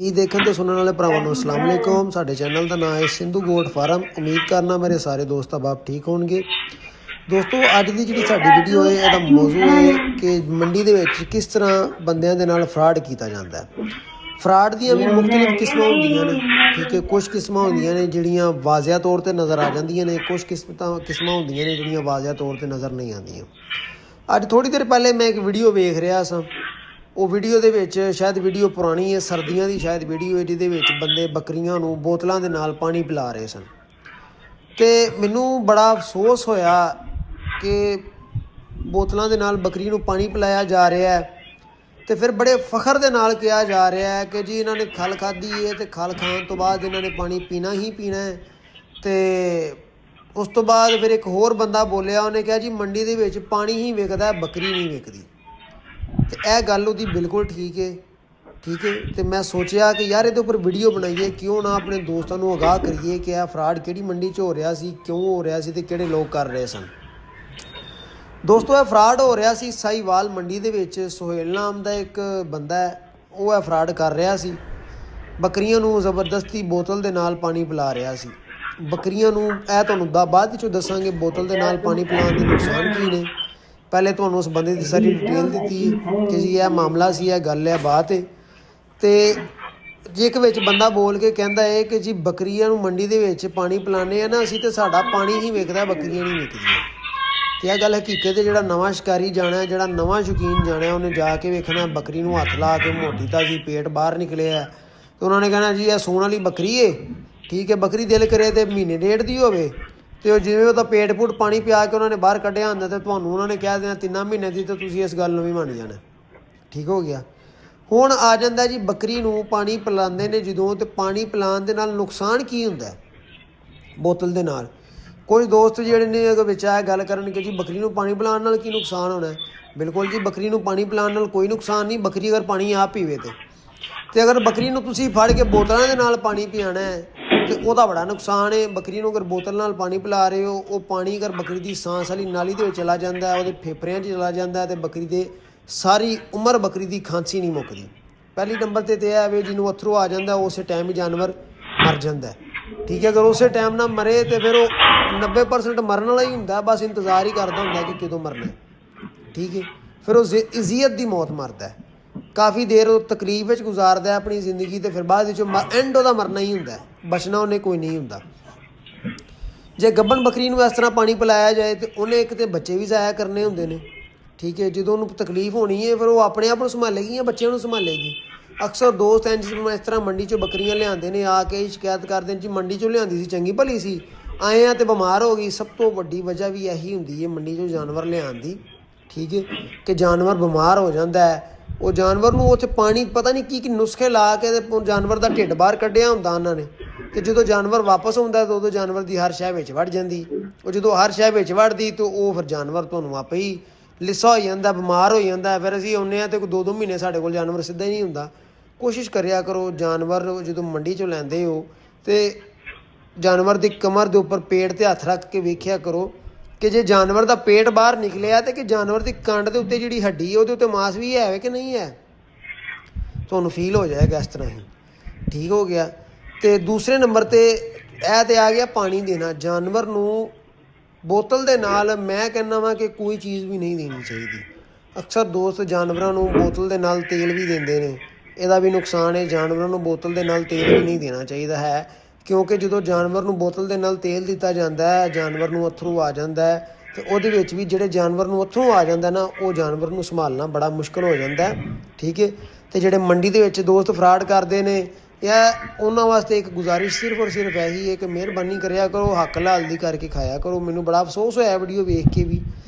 ਇਹ ਦੇਖਣ ਤੇ ਸੁਣਨ ਵਾਲੇ ਭਰਾਵਾਂ ਨੂੰ अस्सलाम वालेकुम। ਸਾਡੇ ਚੈਨਲ ਦਾ ਨਾਮ ਹੈ ਸਿੰਧੂ ਗੋਟ ਫਾਰਮ। ਉਮੀਦ ਕਰਨਾ ਮੇਰੇ ਸਾਰੇ ਦੋਸਤ ਬਾਪ ਠੀਕ ਹੋਣਗੇ। ਦੋਸਤੋ ਅੱਜ ਦੀ ਜਿਹੜੀ ਸਾਡੀ ਵੀਡੀਓ ਹੈ ਇਹਦਾ ਮੌਜੂ ਹੈ ਕਿ ਮੰਡੀ ਦੇ ਵਿੱਚ ਕਿਸ ਤਰ੍ਹਾਂ ਬੰਦਿਆਂ ਦੇ ਨਾਲ ਫਰਾਡ ਕੀਤਾ ਜਾਂਦਾ ਹੈ। ਫਰਾਡ ਦੀਆਂ ਵੀ ਮੁxtਲਿਫ ਕਿਸਮਾਂ ਹੁੰਦੀਆਂ ਨੇ, ਠੀਕ ਹੈ। ਕੁਝ ਕਿਸਮਾਂ ਹੁੰਦੀਆਂ ਨੇ ਜਿਹੜੀਆਂ ਵਾਜ਼ਿਆ ਤੌਰ ਤੇ ਨਜ਼ਰ ਆ ਜਾਂਦੀਆਂ ਨੇ, ਕੁਝ ਕਿਸਮਾਂ ਹੁੰਦੀਆਂ ਨੇ ਜਿਹੜੀਆਂ ਵਾਜ਼ਿਆ ਤੌਰ ਤੇ ਨਜ਼ਰ ਨਹੀਂ ਆਉਂਦੀਆਂ। ਅੱਜ ਥੋੜੀ ਦੇਰ ਪਹਿਲੇ ਮੈਂ ਇੱਕ ਵੀਡੀਓ ਵੇਖ ਰਿਹਾ ਸਾਂ। ਉਹ ਵੀਡੀਓ ਦੇ ਵਿੱਚ ਸ਼ਾਇਦ ਵੀਡੀਓ ਪੁਰਾਣੀ ਹੈ, ਸਰਦੀਆਂ ਦੀ ਸ਼ਾਇਦ ਵੀਡੀਓ ਹੈ, ਜਿਹਦੇ ਵਿੱਚ ਬੰਦੇ ਬੱਕਰੀਆਂ ਨੂੰ ਬੋਤਲਾਂ ਦੇ ਨਾਲ ਪਾਣੀ ਪਿਲਾ ਰਹੇ ਸਨ। ਅਤੇ ਮੈਨੂੰ ਬੜਾ ਅਫਸੋਸ ਹੋਇਆ ਕਿ ਬੋਤਲਾਂ ਦੇ ਨਾਲ ਬੱਕਰੀ ਨੂੰ ਪਾਣੀ ਪਿਲਾਇਆ ਜਾ ਰਿਹਾ ਹੈ ਅਤੇ ਫਿਰ ਬੜੇ ਫਖਰ ਦੇ ਨਾਲ ਕਿਹਾ ਜਾ ਰਿਹਾ ਹੈ ਕਿ ਜੀ ਇਹਨਾਂ ਨੇ ਖਲ ਖਾਧੀ ਹੈ ਅਤੇ ਖਲ ਖਾਣ ਤੋਂ ਬਾਅਦ ਇਹਨਾਂ ਨੇ ਪਾਣੀ ਪੀਣਾ ਹੀ ਪੀਣਾ ਹੈ। ਅਤੇ ਉਸ ਤੋਂ ਬਾਅਦ ਫਿਰ ਇੱਕ ਹੋਰ ਬੰਦਾ ਬੋਲਿਆ, ਉਹਨੇ ਕਿਹਾ ਜੀ ਮੰਡੀ ਦੇ ਵਿੱਚ ਪਾਣੀ ਹੀ ਵਿਕਦਾ, ਬੱਕਰੀ ਨਹੀਂ ਵਿਕਦੀ। ਅਤੇ ਇਹ ਗੱਲ ਉਹਦੀ ਬਿਲਕੁਲ ਠੀਕ ਹੈ, ਠੀਕ ਹੈ। ਅਤੇ ਮੈਂ ਸੋਚਿਆ ਕਿ ਯਾਰ ਇਹਦੇ ਉੱਪਰ ਵੀਡੀਓ ਬਣਾਈਏ, ਕਿਉਂ ਨਾ ਆਪਣੇ ਦੋਸਤਾਂ ਨੂੰ ਅਗਾਹ ਕਰੀਏ ਕਿ ਇਹ ਫਰਾਡ ਕਿਹੜੀ ਮੰਡੀ 'ਚ ਹੋ ਰਿਹਾ ਸੀ, ਕਿਉਂ ਹੋ ਰਿਹਾ ਸੀ ਅਤੇ ਕਿਹੜੇ ਲੋਕ ਕਰ ਰਹੇ ਸਨ। ਦੋਸਤੋ ਇਹ ਫਰਾਡ ਹੋ ਰਿਹਾ ਸੀ ਸਾਹੀਵਾਲ ਮੰਡੀ ਦੇ ਵਿੱਚ। ਸੁਹੇਲ ਨਾਮ ਦਾ ਇੱਕ ਬੰਦਾ ਹੈ, ਉਹ ਇਹ ਫਰਾਡ ਕਰ ਰਿਹਾ ਸੀ। ਬੱਕਰੀਆਂ ਨੂੰ ਜ਼ਬਰਦਸਤੀ ਬੋਤਲ ਦੇ ਨਾਲ ਪਾਣੀ ਪਿਲਾ ਰਿਹਾ ਸੀ। ਬੱਕਰੀਆਂ ਨੂੰ ਇਹ ਤੁਹਾਨੂੰ ਬਾਅਦ ਵਿੱਚੋਂ ਦੱਸਾਂਗੇ ਬੋਤਲ ਦੇ ਨਾਲ ਪਾਣੀ ਪਿਲਾਉਣ ਦੇ ਨੁਕਸਾਨ ਕੀ ਨੇ। ਪਹਿਲੇ ਤੁਹਾਨੂੰ ਉਸ ਬੰਦੇ ਦੀ ਸਾਰੀ ਡਿਟੇਲ ਦਿੱਤੀ ਹੈ ਕਿ ਜੀ ਇਹ ਮਾਮਲਾ ਸੀ, ਇਹ ਗੱਲ ਹੈ, ਬਾਤ ਹੈ। ਅਤੇ ਜੇ ਇੱਕ ਵਿੱਚ ਬੰਦਾ ਬੋਲ ਕੇ ਕਹਿੰਦਾ ਹੈ ਕਿ ਜੀ ਬੱਕਰੀਆਂ ਨੂੰ ਮੰਡੀ ਦੇ ਵਿੱਚ ਪਾਣੀ ਪਿਲਾਉਂਦੇ ਆ ਨਾ ਅਸੀਂ, ਤਾਂ ਸਾਡਾ ਪਾਣੀ ਹੀ ਵਿਕਦਾ, ਬੱਕਰੀਆਂ ਨਹੀਂ ਵਿਕਦੀਆਂ। ਅਤੇ ਇਹ ਗੱਲ ਹਕੀਕਤ ਹੈ। ਜਿਹੜਾ ਨਵਾਂ ਸ਼ਿਕਾਰੀ ਜਾਣਾ, ਜਿਹੜਾ ਨਵਾਂ ਸ਼ੌਕੀਨ ਜਾਣਾ, ਉਹਨੇ ਜਾ ਕੇ ਵੇਖਣਾ ਬੱਕਰੀ ਨੂੰ ਹੱਥ ਲਾ ਕੇ ਮੋਟੀ ਤਾਂ ਸੀ, ਪੇਟ ਬਾਹਰ ਨਿਕਲਿਆ, ਅਤੇ ਉਹਨਾਂ ਨੇ ਕਹਿਣਾ ਜੀ ਇਹ ਸੂਣ ਵਾਲੀ ਬੱਕਰੀ ਹੈ, ਠੀਕ ਹੈ। ਬੱਕਰੀ ਦਿਲ ਕਰੇ ਤਾਂ ਮਹੀਨੇ ਡੇਢ ਦੀ ਹੋਵੇ, ਅਤੇ ਉਹ ਜਿਵੇਂ ਉਹਦਾ ਪੇਟ ਪੂਟ ਪਾਣੀ ਪਿਆ ਕੇ ਉਹਨਾਂ ਨੇ ਬਾਹਰ ਕੱਢਿਆ ਹੁੰਦਾ, ਅਤੇ ਤੁਹਾਨੂੰ ਉਹਨਾਂ ਨੇ ਕਹਿ ਦੇਣਾ 3 ਮਹੀਨੇ ਦੀ, ਤਾਂ ਤੁਸੀਂ ਇਸ ਗੱਲ ਨੂੰ ਵੀ ਮੰਨ ਜਾਣਾ। ਠੀਕ ਹੋ ਗਿਆ। ਹੁਣ ਆ ਜਾਂਦਾ ਜੀ ਬੱਕਰੀ ਨੂੰ ਪਾਣੀ ਪਿਲਾਉਂਦੇ ਨੇ ਜਦੋਂ, ਅਤੇ ਪਾਣੀ ਪਿਲਾਉਣ ਦੇ ਨਾਲ ਨੁਕਸਾਨ ਕੀ ਹੁੰਦਾ ਬੋਤਲ ਦੇ ਨਾਲ। ਕੁਝ ਦੋਸਤ ਜਿਹੜੇ ਨੇ ਅਗਰ ਵਿੱਚ ਇਹ ਗੱਲ ਕਰਨਗੇ ਜੀ ਬੱਕਰੀ ਨੂੰ ਪਾਣੀ ਪਿਲਾਉਣ ਨਾਲ ਕੀ ਨੁਕਸਾਨ ਹੋਣਾ। ਬਿਲਕੁਲ ਜੀ, ਬੱਕਰੀ ਨੂੰ ਪਾਣੀ ਪਿਲਾਉਣ ਨਾਲ ਕੋਈ ਨੁਕਸਾਨ ਨਹੀਂ। ਬੱਕਰੀ ਅਗਰ ਪਾਣੀ ਆਪ ਪੀਵੇ ਅਤੇ ਅਗਰ ਬੱਕਰੀ ਨੂੰ ਤੁਸੀਂ ਫੜ ਕੇ ਬੋਤਲਾਂ ਦੇ ਨਾਲ ਪਾਣੀ ਪਿਆਣਾ ਹੈ ਅਤੇ ਉਹਦਾ ਬੜਾ ਨੁਕਸਾਨ ਹੈ। ਬੱਕਰੀ ਨੂੰ ਅਗਰ ਬੋਤਲ ਨਾਲ ਪਾਣੀ ਪਿਲਾ ਰਹੇ ਹੋ, ਉਹ ਪਾਣੀ ਅਗਰ ਬੱਕਰੀ ਦੀ ਸਾਂਸ ਵਾਲੀ ਨਾਲੀ ਦੇ ਵਿੱਚ ਚਲਾ ਜਾਂਦਾ, ਉਹਦੇ ਫੇਫੜਿਆਂ 'ਚ ਚਲਾ ਜਾਂਦਾ, ਅਤੇ ਬੱਕਰੀ ਦੇ ਸਾਰੀ ਉਮਰ ਬੱਕਰੀ ਦੀ ਖਾਂਸੀ ਨਹੀਂ ਮੁੱਕਦੀ। ਪਹਿਲੀ ਨੰਬਰ 'ਤੇ ਇਹ ਹੈ ਜਿਹਨੂੰ ਅਥਰੂ ਆ ਜਾਂਦਾ ਉਸੇ ਟਾਈਮ ਹੀ ਜਾਨਵਰ ਮਰ ਜਾਂਦਾ, ਠੀਕ ਹੈ। ਅਗਰ ਉਸੇ ਟਾਈਮ ਨਾਲ ਮਰੇ ਤਾਂ ਫਿਰ ਉਹ 90% ਮਰਨ ਵਾਲਾ ਹੀ ਹੁੰਦਾ, ਬਸ ਇੰਤਜ਼ਾਰ ਹੀ ਕਰਦਾ ਹੁੰਦਾ ਕਿ ਕਦੋਂ ਮਰਨਾ, ਠੀਕ ਹੈ। ਫਿਰ ਉਹ ਇਜ਼ੀਅਤ ਦੀ ਮੌਤ ਮਰਦਾ, ਕਾਫੀ ਦੇਰ ਉਹ ਤਕਲੀਫ ਵਿੱਚ ਗੁਜ਼ਾਰਦਾ ਆਪਣੀ ਜ਼ਿੰਦਗੀ, ਅਤੇ ਫਿਰ ਬਾਅਦ ਵਿੱਚ ਐਂਡ ਉਹਦਾ ਮਰਨਾ ਹੀ ਹੁੰਦਾ, ਬਚਣਾ ਉਹਨੇ ਕੋਈ ਨਹੀਂ ਹੁੰਦਾ। ਜੇ ਗੱਭਣ ਬੱਕਰੀ ਨੂੰ ਇਸ ਤਰ੍ਹਾਂ ਪਾਣੀ ਪਿਲਾਇਆ ਜਾਏ ਤਾਂ ਉਹਨੇ ਇੱਕ ਤਾਂ ਬੱਚੇ ਵੀ ਜ਼ਾਇਆ ਕਰਨੇ ਹੁੰਦੇ ਨੇ, ਠੀਕ ਹੈ। ਜਦੋਂ ਉਹਨੂੰ ਤਕਲੀਫ ਹੋਣੀ ਹੈ ਫਿਰ ਉਹ ਆਪਣੇ ਆਪ ਨੂੰ ਸੰਭਾਲੇਗੀ ਜਾਂ ਬੱਚਿਆਂ ਨੂੰ ਸੰਭਾਲੇਗੀ। ਅਕਸਰ ਦੋਸਤ ਇੰਝ ਇਸ ਤਰ੍ਹਾਂ ਮੰਡੀ 'ਚੋਂ ਬੱਕਰੀਆਂ ਲਿਆਉਂਦੇ ਨੇ, ਆ ਕੇ ਸ਼ਿਕਾਇਤ ਕਰਦੇ ਨੇ ਜੀ ਮੰਡੀ 'ਚੋਂ ਲਿਆਂਦੀ ਸੀ, ਚੰਗੀ ਭਲੀ ਸੀ, ਆਏ ਆ ਅਤੇ ਬਿਮਾਰ ਹੋ ਗਈ। ਸਭ ਤੋਂ ਵੱਡੀ ਵਜ੍ਹਾ ਵੀ ਇਹੀ ਹੁੰਦੀ ਹੈ ਮੰਡੀ 'ਚੋਂ ਜਾਨਵਰ ਲਿਆਉਣ ਦੀ, ਠੀਕ ਹੈ, ਕਿ ਜਾਨਵਰ ਬਿਮਾਰ ਹੋ ਜਾਂਦਾ ਹੈ। ਉਹ ਜਾਨਵਰ ਨੂੰ ਉੱਥੇ ਪਾਣੀ ਪਤਾ ਨਹੀਂ ਕੀ ਨੁਸਖੇ ਲਾ ਕੇ ਅਤੇ ਜਾਨਵਰ ਦਾ ਢਿੱਡ ਬਾਹਰ ਕੱਢਿਆ ਹੁੰਦਾ ਉਹਨਾਂ ਨੇ, ਅਤੇ ਜਦੋਂ ਜਾਨਵਰ ਵਾਪਸ ਆਉਂਦਾ ਤਾਂ ਉਦੋਂ ਜਾਨਵਰ ਦੀ ਹਰ ਸ਼ੈ ਵਿੱਚ ਵੜ ਜਾਂਦੀ। ਉਹ ਜਦੋਂ ਹਰ ਸ਼ੈ ਵਿੱਚ ਵੜਦੀ ਤਾਂ ਉਹ ਫਿਰ ਜਾਨਵਰ ਤੁਹਾਨੂੰ ਆਪੇ ਹੀ ਲਿੱਸਾ ਹੋ ਜਾਂਦਾ, ਬਿਮਾਰ ਹੋ ਜਾਂਦਾ। ਫਿਰ ਅਸੀਂ ਆਉਂਦੇ ਹਾਂ ਅਤੇ 2-2 ਮਹੀਨੇ ਸਾਡੇ ਕੋਲ ਜਾਨਵਰ ਸਿੱਧਾ ਹੀ ਨਹੀਂ ਹੁੰਦਾ। ਕੋਸ਼ਿਸ਼ ਕਰਿਆ ਕਰੋ ਜਾਨਵਰ ਜਦੋਂ ਮੰਡੀ 'ਚੋਂ ਲੈਂਦੇ ਹੋ ਅਤੇ ਜਾਨਵਰ ਦੀ ਕਮਰ ਦੇ ਉੱਪਰ ਪੇਟ 'ਤੇ ਹੱਥ ਰੱਖ ਕੇ ਵੇਖਿਆ ਕਰੋ ਕਿ ਜੇ ਜਾਨਵਰ ਦਾ ਪੇਟ ਬਾਹਰ ਨਿਕਲਿਆ ਅਤੇ ਕਿ ਜਾਨਵਰ ਦੀ ਕੰਡ ਦੇ ਉੱਤੇ ਜਿਹੜੀ ਹੱਡੀ ਹੈ ਉਹਦੇ ਉੱਤੇ ਮਾਸ ਵੀ ਹੈ ਕਿ ਨਹੀਂ ਹੈ, ਤੁਹਾਨੂੰ ਫੀਲ ਹੋ ਜਾਏਗਾ ਇਸ ਤਰ੍ਹਾਂ ਹੀ, ਠੀਕ ਹੋ ਗਿਆ। ਅਤੇ ਦੂਸਰੇ ਨੰਬਰ 'ਤੇ ਇਹ ਤਾਂ ਆ ਗਿਆ ਪਾਣੀ ਦੇਣਾ। ਜਾਨਵਰ ਨੂੰ ਬੋਤਲ ਦੇ ਨਾਲ ਮੈਂ ਕਹਿੰਦਾ ਵਾਂ ਕਿ ਕੋਈ ਚੀਜ਼ ਵੀ ਨਹੀਂ ਦੇਣੀ ਚਾਹੀਦੀ। ਅਕਸਰ ਦੋਸਤ ਜਾਨਵਰਾਂ ਨੂੰ ਬੋਤਲ ਦੇ ਨਾਲ ਤੇਲ ਵੀ ਦਿੰਦੇ ਨੇ, ਇਹਦਾ ਵੀ ਨੁਕਸਾਨ ਹੈ। ਜਾਨਵਰਾਂ ਨੂੰ ਬੋਤਲ ਦੇ ਨਾਲ ਤੇਲ ਵੀ ਨਹੀਂ ਦੇਣਾ ਚਾਹੀਦਾ ਹੈ, ਕਿਉਂਕਿ ਜਦੋਂ ਜਾਨਵਰ ਨੂੰ ਬੋਤਲ ਦੇ ਨਾਲ ਤੇਲ ਦਿੱਤਾ ਜਾਂਦਾ ਹੈ, ਜਾਨਵਰ ਨੂੰ ਅਥਰੂ ਆ ਜਾਂਦਾ ਹੈ, ਅਤੇ ਉਹਦੇ ਵਿੱਚ ਵੀ ਜਿਹੜੇ ਜਾਨਵਰ ਨੂੰ ਅਥਰੂ ਆ ਜਾਂਦਾ ਨਾ, ਉਹ ਜਾਨਵਰ ਨੂੰ ਸੰਭਾਲਣਾ ਬੜਾ ਮੁਸ਼ਕਿਲ ਹੋ ਜਾਂਦਾ, ਠੀਕ ਹੈ। ਅਤੇ ਜਿਹੜੇ ਮੰਡੀ ਦੇ ਵਿੱਚ ਦੋਸਤ ਫਰਾਡ ਕਰਦੇ ਨੇ, ਜਾਂ ਉਹਨਾਂ ਵਾਸਤੇ ਇੱਕ ਗੁਜ਼ਾਰਿਸ਼ ਸਿਰਫ ਔਰ ਸਿਰਫ ਇਹੀ ਹੈ ਕਿ ਮਿਹਰਬਾਨੀ ਕਰਿਆ ਕਰੋ, ਹੱਕ ਹਲਾਲ ਦੀ ਕਰਕੇ ਖਾਇਆ ਕਰੋ। ਮੈਨੂੰ ਬੜਾ ਅਫਸੋਸ ਹੋਇਆ ਵੀਡੀਓ ਵੇਖ ਕੇ ਵੀ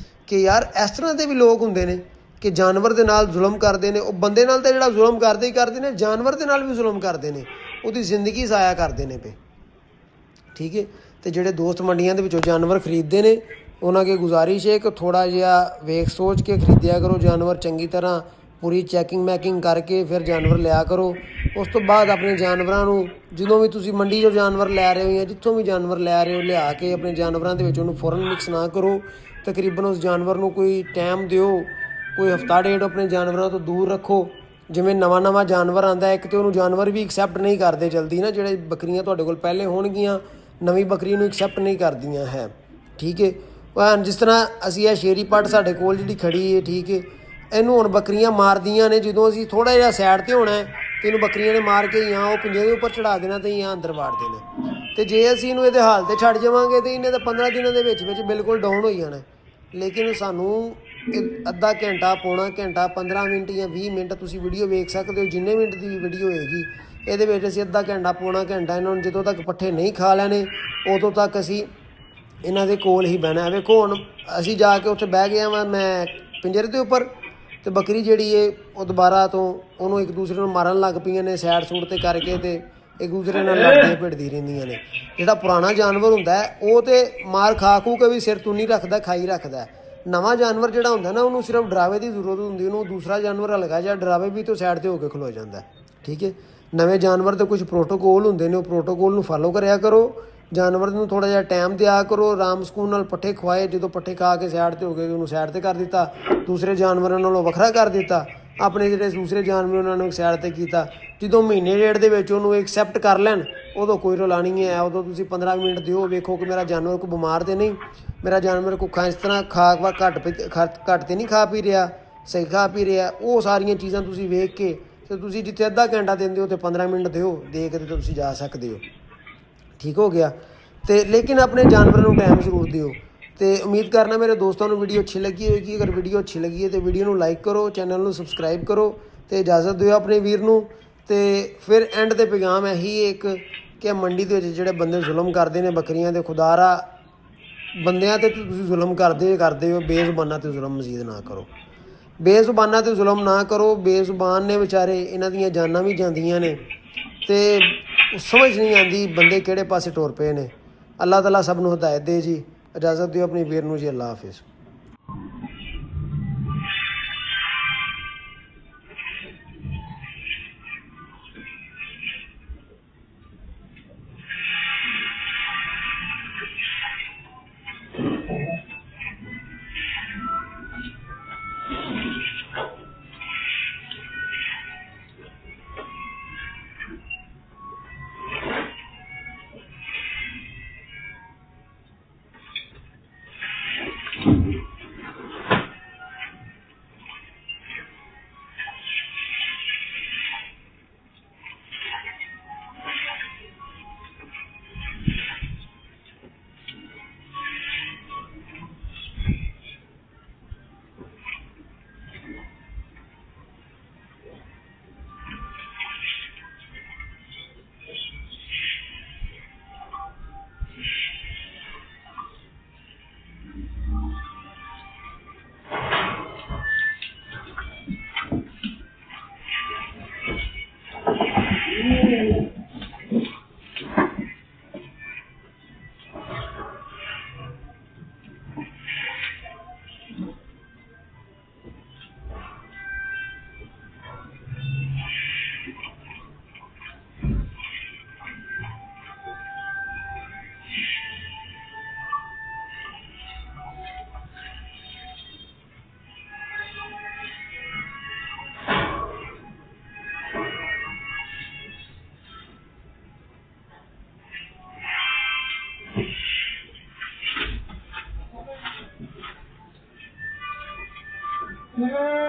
ਕਿ ਯਾਰ ਇਸ ਤਰ੍ਹਾਂ ਦੇ ਵੀ ਲੋਕ ਹੁੰਦੇ ਨੇ ਕਿ ਜਾਨਵਰ ਦੇ ਨਾਲ ਜ਼ੁਲਮ ਕਰਦੇ ਨੇ। ਉਹ ਬੰਦੇ ਨਾਲ ਤਾਂ ਜਿਹੜਾ ਜ਼ੁਲਮ ਕਰਦੇ ਹੀ ਕਰਦੇ ਨੇ, ਜਾਨਵਰ ਦੇ ਨਾਲ ਵੀ ਜ਼ੁਲਮ ਕਰਦੇ ਨੇ, ਉਹਦੀ ਜ਼ਿੰਦਗੀ ਜ਼ਾਇਆ ਕਰਦੇ ਨੇ ਪਏ, ਠੀਕ ਹੈ। ਅਤੇ ਜਿਹੜੇ ਦੋਸਤ ਮੰਡੀਆਂ ਦੇ ਵਿੱਚੋਂ ਜਾਨਵਰ ਖਰੀਦਦੇ ਨੇ, ਉਹਨਾਂ ਅੱਗੇ ਗੁਜ਼ਾਰਿਸ਼ ਹੈ ਕਿ ਥੋੜ੍ਹਾ ਜਿਹਾ ਵੇਖ ਸੋਚ ਕੇ ਖਰੀਦਿਆ ਕਰੋ ਜਾਨਵਰ, ਚੰਗੀ ਤਰ੍ਹਾਂ ਪੂਰੀ ਚੈਕਿੰਗ ਮੈਕਿੰਗ ਕਰਕੇ ਫਿਰ ਜਾਨਵਰ ਲਿਆ ਕਰੋ। ਉਸ ਤੋਂ ਬਾਅਦ ਆਪਣੇ ਜਾਨਵਰਾਂ ਨੂੰ ਜਦੋਂ ਵੀ ਤੁਸੀਂ ਮੰਡੀ 'ਚੋਂ ਜਾਨਵਰ ਲੈ ਰਹੇ ਹੋ ਜਾਂ ਜਿੱਥੋਂ ਵੀ ਜਾਨਵਰ ਲੈ ਰਹੇ ਹੋ, ਲਿਆ ਕੇ ਆਪਣੇ ਜਾਨਵਰਾਂ ਦੇ ਵਿੱਚ ਉਹਨੂੰ ਫੌਰਨ ਮਿਕਸ ਨਾ ਕਰੋ। ਤਕਰੀਬਨ ਉਸ ਜਾਨਵਰ ਨੂੰ ਕੋਈ ਟਾਈਮ ਦਿਓ, ਕੋਈ ਹਫ਼ਤਾ ਡੇਢ ਆਪਣੇ ਜਾਨਵਰਾਂ ਤੋਂ ਦੂਰ ਰੱਖੋ, ਜਿਵੇਂ ਨਵਾਂ ਜਾਨਵਰ ਆਉਂਦਾ ਇੱਕ ਤੇ ਉਹਨੂੰ ਜਾਨਵਰ ਵੀ ਐਕਸੈਪਟ ਨਹੀਂ ਕਰਦੇ ਜਲਦੀ ਨਾ, ਜਿਹੜੇ ਬੱਕਰੀਆਂ ਤੁਹਾਡੇ ਕੋਲ ਪਹਿਲੇ ਹੋਣਗੀਆਂ ਨਵੀਂ ਬੱਕਰੀ ਨੂੰ ਐਕਸੈਪਟ ਨਹੀਂ ਕਰਦੀਆਂ ਹੈ। ਠੀਕ ਹੈ, ਜਿਸ ਤਰ੍ਹਾਂ ਅਸੀਂ ਇਹ ਸ਼ੇਰੀ ਪੱਟ ਸਾਡੇ ਕੋਲ ਜਿਹੜੀ ਖੜੀ ਹੈ, ਠੀਕ ਹੈ, ਇਹਨੂੰ ਹੁਣ ਬੱਕਰੀਆਂ ਮਾਰਦੀਆਂ ਨੇ। ਜਦੋਂ ਅਸੀਂ ਥੋੜ੍ਹਾ ਜਿਹਾ ਸਾਈਡ 'ਤੇ ਹੋਣਾ ਅਤੇ ਇਹਨੂੰ ਬੱਕਰੀਆਂ ਨੇ ਮਾਰ ਕੇ ਜਾਂ ਉਹ ਪਿੰਜਰੇ ਦੇ ਉੱਪਰ ਚੜ੍ਹਾ ਦੇਣਾ ਅਤੇ ਜਾਂ ਅੰਦਰ ਵਾੜ ਦੇਣਾ। ਅਤੇ ਜੇ ਅਸੀਂ ਇਹਨੂੰ ਇਹਦੇ ਹਾਲ 'ਤੇ ਛੱਡ ਜਾਵਾਂਗੇ ਤਾਂ ਇਹਨੇ ਤਾਂ 15 ਦਿਨਾਂ ਦੇ ਵਿੱਚ ਬਿਲਕੁਲ ਡਾਊਨ ਹੋਈ ਜਾਣਾ। ਲੇਕਿਨ ਸਾਨੂੰ ਅੱਧਾ ਘੰਟਾ, ਪੌਣਾ ਘੰਟਾ, 15 ਮਿੰਟ ਜਾਂ 20 ਮਿੰਟ ਤੁਸੀਂ ਵੀਡੀਓ ਵੇਖ ਸਕਦੇ ਹੋ, ਜਿੰਨੇ ਮਿੰਟ ਦੀ ਵੀਡੀਓ ਹੋਏਗੀ ਇਹਦੇ ਵਿੱਚ ਅਸੀਂ ਅੱਧਾ ਘੰਟਾ, ਪੌਣਾ ਘੰਟਾ ਇਹਨਾਂ ਨੂੰ ਜਦੋਂ ਤੱਕ ਪੱਠੇ ਨਹੀਂ ਖਾ ਲੈਣੇ ਉਦੋਂ ਤੱਕ ਅਸੀਂ ਇਹਨਾਂ ਦੇ ਕੋਲ ਹੀ ਬਹਿਣਾ। ਵੇਖੋ ਹੁਣ ਅਸੀਂ ਜਾ ਕੇ ਉੱਥੇ ਬਹਿ ਗਿਆ ਵਾਂ ਮੈਂ ਪਿੰਜਰੇ ਦੇ ਉੱਪਰ, ਅਤੇ ਬੱਕਰੀ ਜਿਹੜੀ ਹੈ ਉਹ ਦੁਬਾਰਾ ਤੋਂ ਉਹਨੂੰ ਇੱਕ ਦੂਸਰੇ ਨੂੰ ਮਾਰਨ ਲੱਗ ਪਈਆਂ ਨੇ ਸਾਈਡ ਸੂਡ 'ਤੇ ਕਰਕੇ, ਅਤੇ ਇੱਕ ਦੂਸਰੇ ਨਾਲ ਲੜਦੀਆਂ ਭਿੜਦੀ ਰਹਿੰਦੀਆਂ ਨੇ। ਜਿਹੜਾ ਪੁਰਾਣਾ ਜਾਨਵਰ ਹੁੰਦਾ ਉਹ ਤਾਂ ਮਾਰ ਖਾ ਖੂ ਕੇ ਵੀ ਸਿਰ ਤੋਂ ਨਹੀਂ ਰੱਖਦਾ, ਖਾਈ ਰੱਖਦਾ। ਨਵਾਂ ਜਾਨਵਰ ਜਿਹੜਾ ਹੁੰਦਾ ਨਾ ਉਹਨੂੰ ਸਿਰਫ ਡਰਾਵੇ ਦੀ ਜ਼ਰੂਰਤ ਹੁੰਦੀ, ਉਹਨੂੰ ਦੂਸਰਾ ਜਾਨਵਰ ਹਲਕਾ ਜਿਹਾ ਡਰਾਵੇ ਵੀ ਤੋਂ ਸਾਈਡ 'ਤੇ ਹੋ ਕੇ ਖਲੋ ਜਾਂਦਾ। ਠੀਕ ਹੈ, ਨਵੇਂ ਜਾਨਵਰ ਦੇ ਕੁਝ ਪ੍ਰੋਟੋਕੋਲ ਹੁੰਦੇ ਨੇ, ਉਹ ਪ੍ਰੋਟੋਕੋਲ ਨੂੰ ਫਾਲੋ ਕਰਿਆ ਕਰੋ। ਜਾਨਵਰ ਨੂੰ ਥੋੜ੍ਹਾ ਜਿਹਾ ਟਾਈਮ ਦਿਆ ਕਰੋ, ਆਰਾਮ ਸਕੂਨ ਨਾਲ ਪੱਠੇ ਖਵਾਏ। ਜਦੋਂ ਪੱਠੇ ਖਾ ਕੇ ਸਾਈਡ 'ਤੇ ਹੋ ਗਏ ਉਹਨੂੰ ਸਾਈਡ 'ਤੇ ਕਰ ਦਿੱਤਾ, ਦੂਸਰੇ ਜਾਨਵਰਾਂ ਨਾਲੋਂ ਵੱਖਰਾ ਕਰ ਦਿੱਤਾ, ਆਪਣੇ ਜਿਹੜੇ ਦੂਸਰੇ ਜਾਨਵਰ ਉਹਨਾਂ ਨੂੰ ਸਾਈਡ 'ਤੇ ਕੀਤਾ। ਜਦੋਂ ਮਹੀਨੇ ਡੇਢ ਦੇ ਵਿੱਚ ਉਹਨੂੰ ਐਕਸੈਪਟ ਕਰ ਲੈਣ ਉਦੋਂ ਕੋਈ ਰੌਲਾ ਨਹੀਂ ਹੈ। ਉਦੋਂ ਤੁਸੀਂ 15 ਮਿੰਟ ਦਿਓ, ਵੇਖੋ ਕਿ ਮੇਰਾ ਜਾਨਵਰ ਕੋਈ ਬਿਮਾਰ ਤਾਂ ਨਹੀਂ, ਮੇਰਾ ਜਾਨਵਰ ਕੋਈ ਇਸ ਤਰ੍ਹਾਂ ਘੱਟ ਤਾਂ ਨਹੀਂ ਖਾ ਪੀ ਰਿਹਾ, ਸਹੀ ਖਾ ਪੀ ਰਿਹਾ। ਉਹ ਸਾਰੀਆਂ ਚੀਜ਼ਾਂ ਤੁਸੀਂ ਵੇਖ ਕੇ ਅਤੇ ਤੁਸੀਂ ਜਿੱਥੇ ਅੱਧਾ ਘੰਟਾ ਦਿੰਦੇ ਹੋ ਅਤੇ 15 ਮਿੰਟ ਦਿਓ, ਦੇ ਕੇ ਤਾਂ ਤੁਸੀਂ ਜਾ ਸਕਦੇ ਹੋ। ਠੀਕ ਹੋ ਗਿਆ। ਅਤੇ ਲੇਕਿਨ ਆਪਣੇ ਜਾਨਵਰਾਂ ਨੂੰ ਟਾਈਮ ਜ਼ਰੂਰ ਦਿਓ। ਅਤੇ ਉਮੀਦ ਕਰਨਾ ਮੇਰੇ ਦੋਸਤਾਂ ਨੂੰ ਵੀਡੀਓ ਅੱਛੀ ਲੱਗੀ ਹੋਏਗੀ। ਅਗਰ ਵੀਡੀਓ ਅੱਛੀ ਲੱਗੀ ਹੈ ਤਾਂ ਵੀਡੀਓ ਨੂੰ ਲਾਈਕ ਕਰੋ, ਚੈਨਲ ਨੂੰ ਸਬਸਕ੍ਰਾਈਬ ਕਰੋ ਅਤੇ ਇਜਾਜ਼ਤ ਦਿਓ ਆਪਣੇ ਵੀਰ ਨੂੰ। ਅਤੇ ਫਿਰ ਐਂਡ 'ਤੇ ਪੈਗਾਮ ਇਹੀ ਇੱਕ ਕਿ ਮੰਡੀ ਦੇ ਵਿੱਚ ਜਿਹੜੇ ਬੰਦੇ ਜ਼ੁਲਮ ਕਰਦੇ ਨੇ ਬੱਕਰੀਆਂ ਦੇ, ਖੁਦਾਰਾ ਬੰਦਿਆਂ 'ਤੇ ਤੁਸੀਂ ਜ਼ੁਲਮ ਕਰਦੇ ਹੋ, ਬੇਜ਼ੁਬਾਨਾਂ 'ਤੇ ਜ਼ੁਲਮ ਮਜ਼ੀਦ ਨਾ ਕਰੋ। ਬੇਜ਼ੁਬਾਨਾਂ 'ਤੇ ਜ਼ੁਲਮ ਨਾ ਕਰੋ। ਬੇਜ਼ੁਬਾਨ ਨੇ ਵਿਚਾਰੇ, ਇਹਨਾਂ ਦੀਆਂ ਜਾਨਾਂ ਵੀ ਜਾਂਦੀਆਂ ਨੇ ਅਤੇ ਸਮਝ ਨਹੀਂ ਆਉਂਦੀ ਬੰਦੇ ਕਿਹੜੇ ਪਾਸੇ ਟੁਰ ਪਏ ਨੇ। ਅੱਲਾਹ ਤਾਲਾ ਸਭ ਨੂੰ ਹਦਾਇਤ ਦੇ ਜੀ। ਇਜਾਜ਼ਤ ਦਿਓ ਆਪਣੀ ਵੀਰ ਨੂੰ ਜੀ। ਅੱਲਾਹ ਹਾਫਿਜ਼। Yeah.